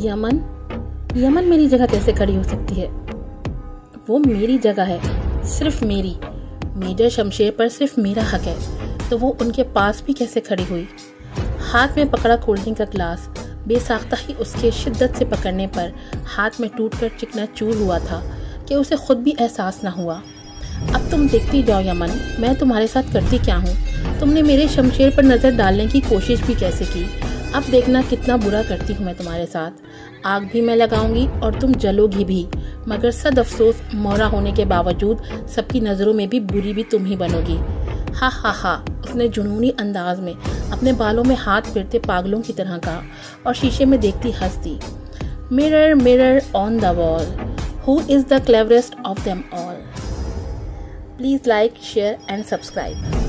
Yemen Yemen मेरी जगह कैसे खड़ी हो सकती है? वो मेरी जगह है, सिर्फ मेरी। मेजर शमशेर पर सिर्फ मेरा हक है, तो वो उनके पास भी कैसे खड़ी हुई? हाथ में पकड़ा कोल्ड ड्रिंक का ग्लास बेसाख्ता ही उसके शिद्दत से पकड़ने पर हाथ में टूटकर चिकना चूर हुआ था कि उसे खुद भी एहसास ना हुआ। अब तुम देखती जाओ यमन, मैं तुम्हारे साथ करती क्या हूँ। तुमने मेरे शमशेर पर नज़र डालने की कोशिश भी कैसे की। अब देखना कितना बुरा करती हूँ मैं तुम्हारे साथ। आग भी मैं लगाऊंगी और तुम जलोगी भी, मगर सद अफसोस मोहरा होने के बावजूद सबकी नज़रों में भी बुरी भी तुम ही बनोगी। हा हा हा, उसने जुनूनी अंदाज में अपने बालों में हाथ फेरते पागलों की तरह कहा और शीशे में देखती हंस दी। Mirror mirror on the wall, who is the cleverest of them all? Please like, share and subscribe.